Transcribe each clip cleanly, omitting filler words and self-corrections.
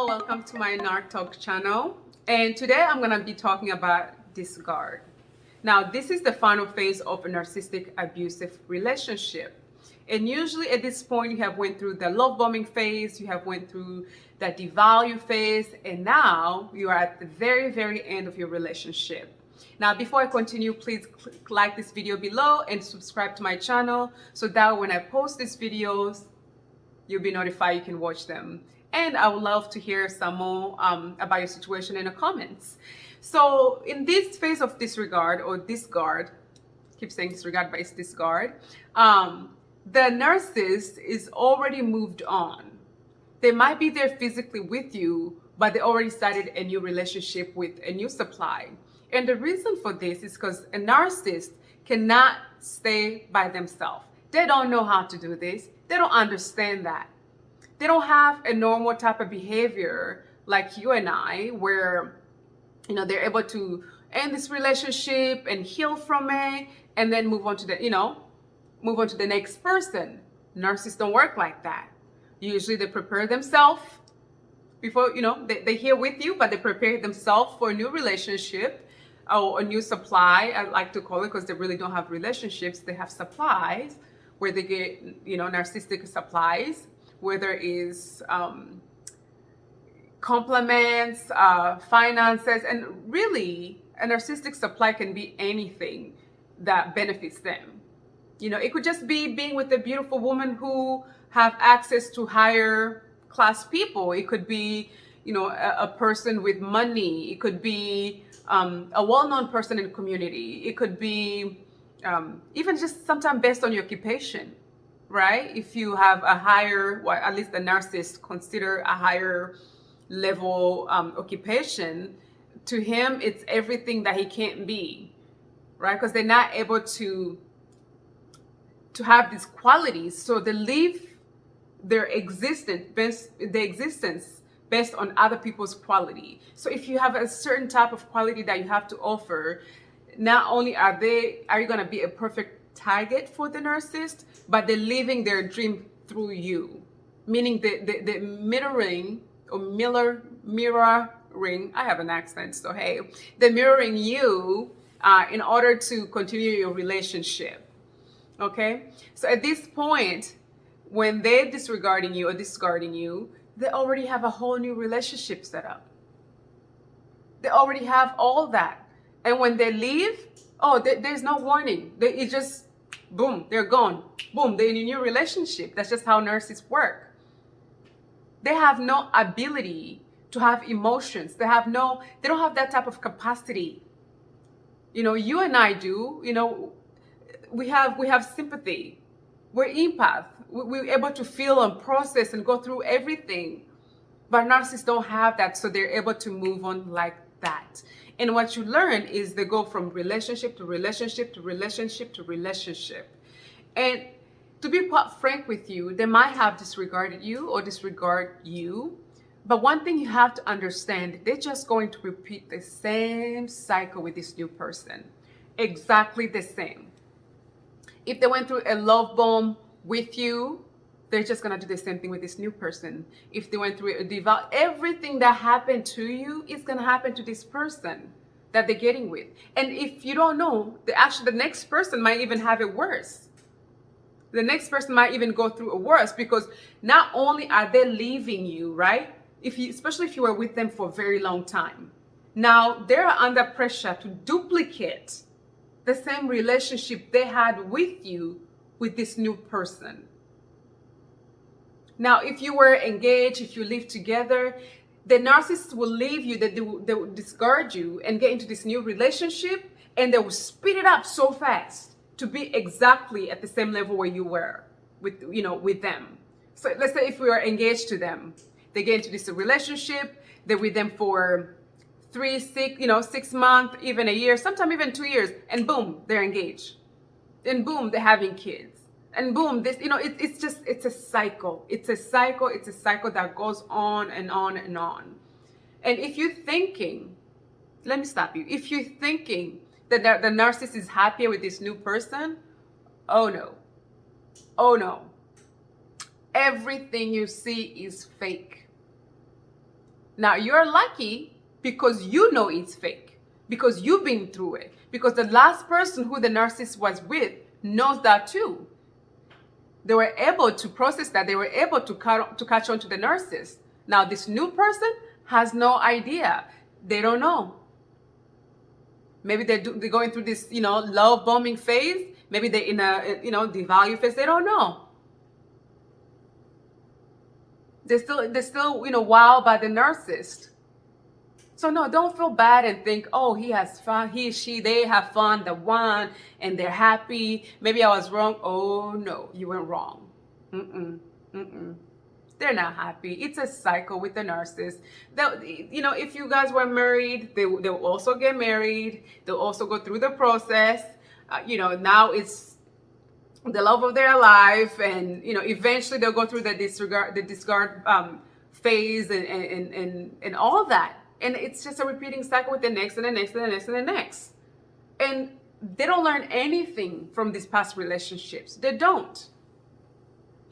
all, welcome to my Narc-Talk channel. And today I'm going to be talking about discard. Now, this is the final phase of a narcissistic abusive relationship. And usually at this point, you have went through the love bombing phase, you have went through the devalue phase, and now you are at the very, very end of your relationship. Now, before I continue, please like this video below and subscribe to my channel so that when I post these videos, you'll be notified, you can watch them. And I would love to hear some more about your situation in the comments. So in this phase of disregard or discard, I keep saying disregard, but it's discard, the narcissist is already moved on. They might be there physically with you, but they already started a new relationship with a new supply. And the reason for this is because a narcissist cannot stay by themselves. They don't know how to do this. They don't understand that. They don't have a normal type of behavior like you and I, where they're able to end this relationship and heal from it and then move on to the next person. Narcissists don't work like that. Usually they prepare themselves before, they're here with you, but they prepare themselves for a new relationship or a new supply, I like to call it, because they really don't have relationships. They have supplies where they get, narcissistic supplies, whether it's compliments, finances, and really a narcissistic supply can be anything that benefits them. It could just be being with a beautiful woman who have access to higher class people. It could be, a person with money. It could be a well-known person in the community. It could be even just sometimes based on your occupation, right? If you have a higher, well, at least the narcissist consider a higher level occupation, to him, it's everything that he can't be, right? Because they're not able to have these qualities. So they live their existence based on other people's quality. So if you have a certain type of quality that you have to offer, not only are you going to be a perfect target for the narcissist, but they're living their dream through you. Meaning the mirroring, I have an accent, so hey, they're mirroring you in order to continue your relationship. Okay? So at this point, when they're disregarding you or discarding you, they already have a whole new relationship set up. They already have all that. And when they leave, there's no warning. It just, boom, they're gone. Boom, they're in a new relationship. That's just how narcissists work. They have no ability to have emotions. They don't have that type of capacity. You and I do, we have sympathy. We're empath. We're able to feel and process and go through everything. But narcissists don't have that, so they're able to move on like that. And what you learn is they go from relationship to relationship to relationship to relationship. And to be quite frank with you, they might have disregarded you or disregard you. But one thing you have to understand, they're just going to repeat the same cycle with this new person. Exactly the same. If they went through a love bomb with you, they're just going to do the same thing with this new person. If they went through a devout, everything that happened to you is going to happen to this person that they're getting with. And if you don't know, the next person might even have it worse. The next person might even go through a worse, because not only are they leaving you, right? Especially if you were with them for a very long time. Now they're under pressure to duplicate the same relationship they had with you with this new person. Now, if you were engaged, if you live together, the narcissist will leave you, they will discard you and get into this new relationship, and they will speed it up so fast to be exactly at the same level where you were with them. So let's say if we are engaged to them, they get into this relationship, they're with them for 3, 6 months, even a year, sometimes even 2 years, and boom, they're engaged. And boom, they're having kids. And boom, it's a cycle. It's a cycle that goes on and on and on. And if you're thinking, let me stop you. If you're thinking that the narcissist is happier with this new person, oh no. Everything you see is fake. Now you're lucky because you know it's fake, because you've been through it, because the last person who the narcissist was with knows that too. They were able to process that. They were able to catch on to the narcissist. Now this new person has no idea. They don't know. Maybe they're going through this, love bombing phase. Maybe they're in a, devalue phase. They don't know. They're still, wowed by the narcissist. So no, don't feel bad and think, oh, he has fun, they have fun, the one, and they're happy. Maybe I was wrong. Oh no, you went wrong. They're not happy. It's a cycle with the narcissist. If you guys were married, they'll also get married. They'll also go through the process. Now it's the love of their life, and eventually they'll go through the discard phase and all that. And it's just a repeating cycle with the next and the next and the next and the next. And they don't learn anything from these past relationships. They don't.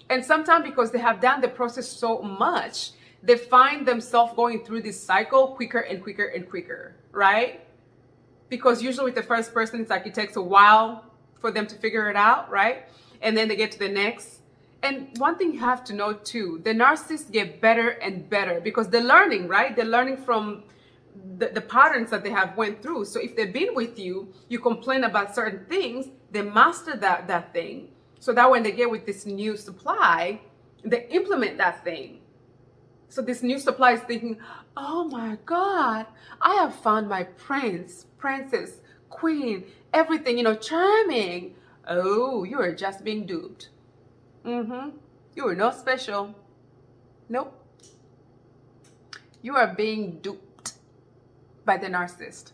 And sometimes because they have done the process so much, they find themselves going through this cycle quicker and quicker and quicker, right? Because usually with the first person, it's like it takes a while for them to figure it out, right? And then they get to the next. And one thing you have to know too, the narcissists get better and better because they're learning, right? They're learning from the patterns that they have went through. So if they've been with you, you complain about certain things, they master that thing. So that when they get with this new supply, they implement that thing. So this new supply is thinking, oh my God, I have found my prince, princess, queen, everything, charming. Oh, you are just being duped. You are not special. Nope. You are being duped by the narcissist.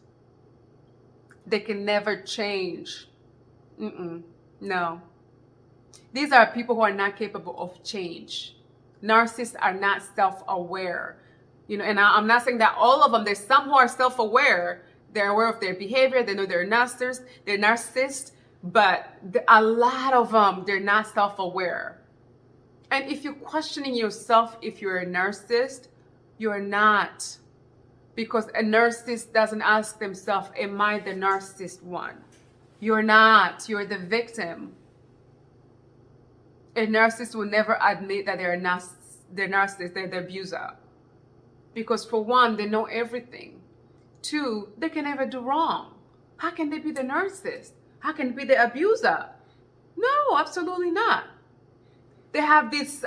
They can never change. No. These are people who are not capable of change. Narcissists are not self-aware. And I'm not saying that all of them, there's some who are self-aware. They're aware of their behavior. They know they're narcissists. But a lot of them, they're not self-aware. And if you're questioning yourself if you're a narcissist, you're not. Because a narcissist doesn't ask themselves, am I the narcissist one? You're not. You're the victim. A narcissist will never admit that they're narcissist, they're the abuser. Because for one, they know everything. Two, they can never do wrong. How can they be the narcissist? How can they be the abuser? No, absolutely not. They have this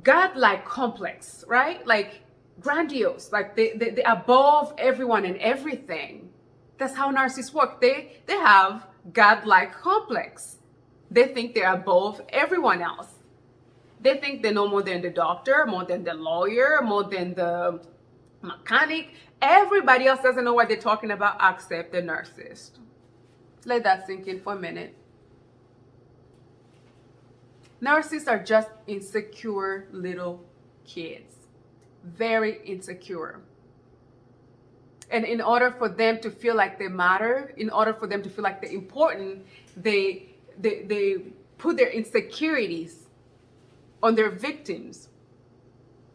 godlike complex, right? Like grandiose, like they're above everyone and everything. That's how narcissists work. They have godlike complex. They think they're above everyone else. They think they know more than the doctor, more than the lawyer, more than the mechanic. Everybody else doesn't know what they're talking about except the narcissist. Let that sink in for a minute. Narcissists are just insecure little kids. Very insecure. And in order for them to feel like they matter, in order for them to feel like they're important, they put their insecurities on their victims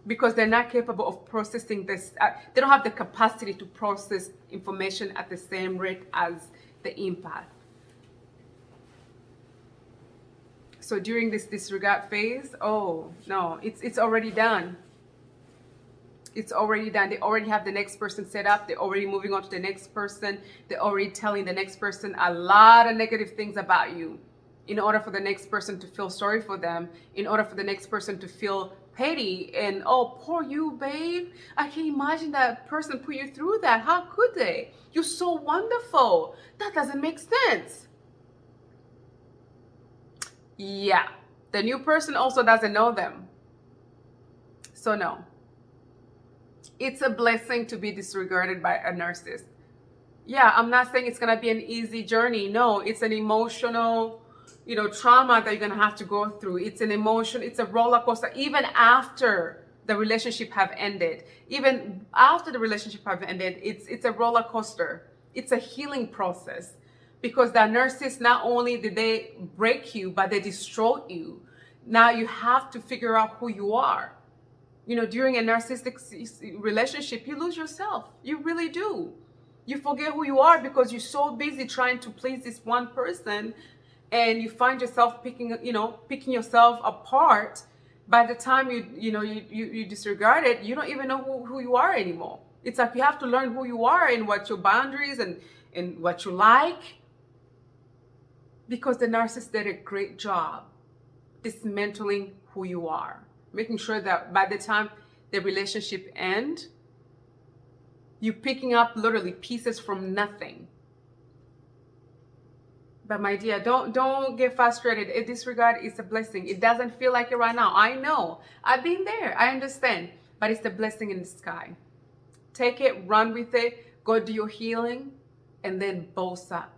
because they're not capable of processing this. They don't have the capacity to process information at the same rate as the empath. So during this disregard phase, oh no, it's already done. It's already done. They already have the next person set up. They're already moving on to the next person. They're already telling the next person a lot of negative things about you in order for the next person to feel sorry for them, in order for the next person to feel petty and, oh, poor you, babe. I can't imagine that person put you through that. How could they? You're so wonderful. That doesn't make sense. Yeah, the new person also doesn't know them. So no. It's a blessing to be disregarded by a narcissist. Yeah, I'm not saying it's gonna be an easy journey. No, it's an emotional, trauma that you're gonna have to go through. It's a roller coaster. Even after the relationship have ended, it's a roller coaster. It's a healing process because the narcissist, not only did they break you, but they destroyed you. Now you have to figure out who you are. During a narcissistic relationship, you lose yourself. You really do. You forget who you are because you're so busy trying to please this one person, and you find yourself picking yourself apart. By the time you disregard it, you don't even know who you are anymore. It's like you have to learn who you are and what your boundaries and what you like, because the narcissist did a great job dismantling who you are, making sure that by the time the relationship ends, you're picking up literally pieces from nothing. But my dear, don't get frustrated. A disregard is a blessing. It doesn't feel like it right now. I know. I've been there. I understand. But it's the blessing in the sky. Take it, run with it, go do your healing, and then boss up.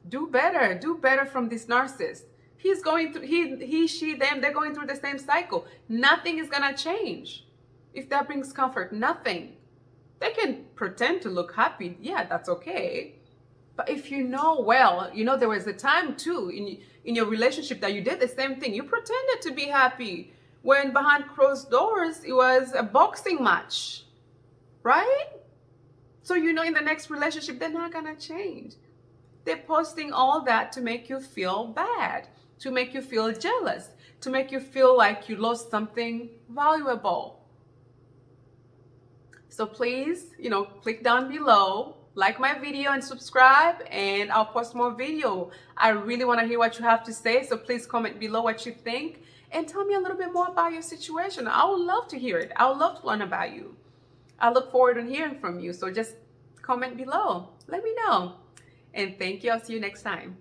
Do better from this narcissist. He's going through, he, she, them, they're going through the same cycle. Nothing is gonna change. If that brings comfort, nothing. They can pretend to look happy. Yeah, that's okay. But if there was a time too in your relationship that you did the same thing. You pretended to be happy when behind closed doors, it was a boxing match, right? So in the next relationship, they're not gonna change. They're posting all that to make you feel bad, to make you feel jealous, to make you feel like you lost something valuable. So please, click down below, like my video and subscribe, and I'll post more video. I really want to hear what you have to say, so please comment below what you think and tell me a little bit more about your situation. I would love to hear it. I would love to learn about you. I look forward to hearing from you, so just comment below. Let me know. And thank you. I'll see you next time.